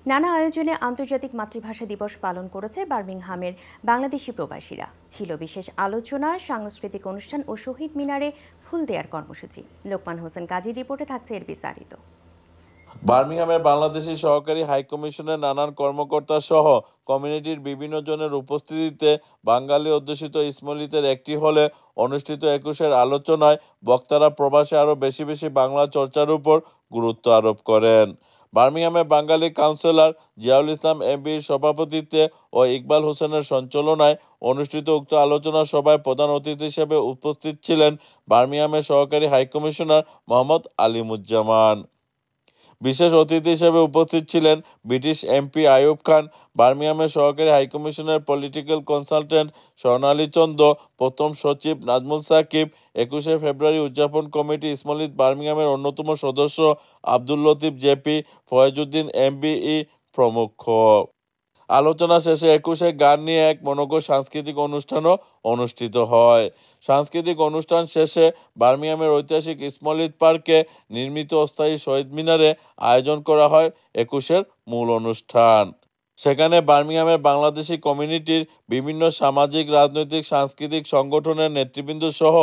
নানা আয়োজনে আন্তর্জাতিক মাতৃভাষা দিবস পালন করেছে বার্মিংহামের বাংলাদেশি প্রবাসীরা। ছিল বিশেষ আলোচনা, সাংস্কৃতিক অনুষ্ঠান ও শহীদ মিনারে ফুল দেওয়ার কর্মসূচি। লোকমান হোসেন কাজীর রিপোর্টে থাকছে এর বিস্তারিত। বার্মিংহামের বাংলাদেশি সহকারী হাইকমিশনের নানান কর্মকর্তা সহ কমিউনিটির বিভিন্ন জনের উপস্থিতিতে বাঙালি অধ্যুষিত ইসমলিতের একটি হলে অনুষ্ঠিত ২১-এর আলোচনায় বক্তারা প্রবাসে আরও বেশি বেশি বাংলা চর্চার উপর গুরুত্ব আরোপ করেন। বার্মিংহামে বাঙালি কাউন্সিলর জিয়াউল ইসলাম এমপির সভাপতিত্বে ও ইকবাল হোসেনের সঞ্চালনায় অনুষ্ঠিত উক্ত আলোচনা সভায় প্রধান অতিথি হিসেবে উপস্থিত ছিলেন বার্মিংহামের সহকারী হাইকমিশনার মোহাম্মদ আলিমুজ্জামান। বিশেষ অতিথি হিসেবে উপস্থিত ছিলেন ব্রিটিশ এমপি আইয়ুব খান, বার্মিংহামের সহকারী হাইকমিশনের পলিটিক্যাল কনসালটেন্ট স্বর্ণালী চন্দ্র, প্রথম সচিব নাজমুল সাকিব, ২১শে ফেব্রুয়ারি উদযাপন কমিটি ইসমলিত বার্মিংহামের অন্যতম সদস্য আব্দুল লতিফ জেপি, ফয়েজউদ্দিন এমবিই প্রমুখ। আলোচনা শেষে ২১শে গান নিয়ে এক মনোজ্ঞ সাংস্কৃতিক অনুষ্ঠানও অনুষ্ঠিত হয়। সাংস্কৃতিক অনুষ্ঠান শেষে বার্মিংহামের ঐতিহাসিক ইসমলিত পার্কে নির্মিত অস্থায়ী শহীদ মিনারে আয়োজন করা হয় ২১-এর মূল অনুষ্ঠান। সেখানে বার্মিংহামের বাংলাদেশি কমিউনিটির বিভিন্ন সামাজিক, রাজনৈতিক, সাংস্কৃতিক সংগঠনের নেতৃবৃন্দ সহ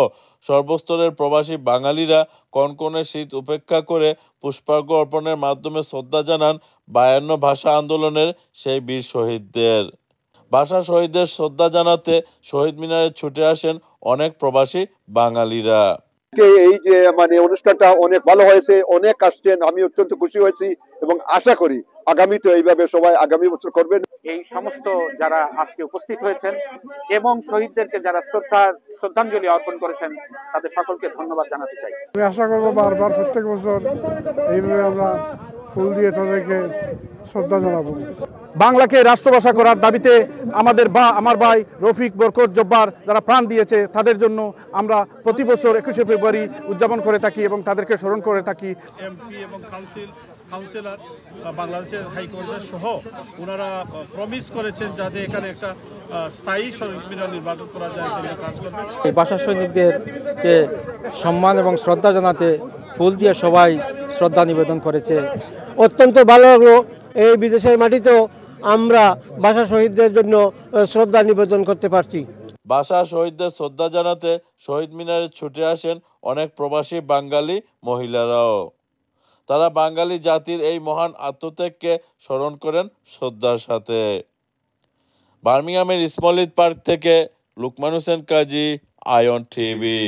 সর্বস্তরের প্রবাসী বাঙালিরা কনকনে শীত উপেক্ষা করে পুষ্পার্ঘ অর্পণের মাধ্যমে শ্রদ্ধা জানান ৫২ ভাষা আন্দোলনের সেই বীর শহীদদের। ভাষা শহীদদের শ্রদ্ধা জানাতে শহীদ মিনারে ছুটে আসেন অনেক প্রবাসী বাঙালিরা। এই যে অনুষ্ঠানটা অনেক ভালো হয়েছে, অনেক আসছেন, আমি অত্যন্ত খুশি হয়েছি এবং আশা করি আগামীতে এইভাবে সবাই আগামী বছর করবেন। এই সমস্ত যারা আজকে উপস্থিত হয়েছেন এবং শহীদদেরকে যারা শ্রদ্ধাঞ্জলি অর্পণ করেছেন তাদের সকলকে ধন্যবাদ জানাতে চাই। আমি আশা করবো বারবার প্রত্যেক বছর এইভাবে আমরা ফুল দিয়ে তাদেরকে শ্রদ্ধা জানাবো। বাংলাকে রাষ্ট্রভাষা করার দাবিতে আমার ভাই রফিক, বরকত, জব্বার যারা প্রাণ দিয়েছে তাদের জন্য আমরা প্রতি বছর ২১শে ফেব্রুয়ারি উদযাপন করে থাকি এবং তাদেরকে স্মরণ করে থাকি। এমপি এবং কাউন্সিলর বাংলাদেশের হাইকমিশনার সহ ওনারা প্রমিস করেছেন যাতে এখানে একটা স্থায়ী শহীদ মিনার নির্মাণ করা যায়, কাজ করবেন। এই ভাষা সৈনিকদেরকে সম্মান এবং শ্রদ্ধা জানাতে ফুল দিয়ে সবাই শ্রদ্ধা নিবেদন করেছে। অত্যন্ত ভালো লাগলো। এই বিদেশের মাটিতেও আমরা ভাষা শহীদদের জন্য শ্রদ্ধা নিবেদন করতে পারছি। ভাষা শহীদদের শ্রদ্ধা জানাতে শহীদ মিনারে ছুটে আসেন অনেক প্রবাসী বাঙালি মহিলারাও। তারা বাঙালি জাতির এই মহান আত্মত্যাগকে স্মরণ করেন শ্রদ্ধার সাথে। বার্মিংহামের ইসমলিত পার্ক থেকে লোকমান হোসেন কাজী, আয়ন টিভি।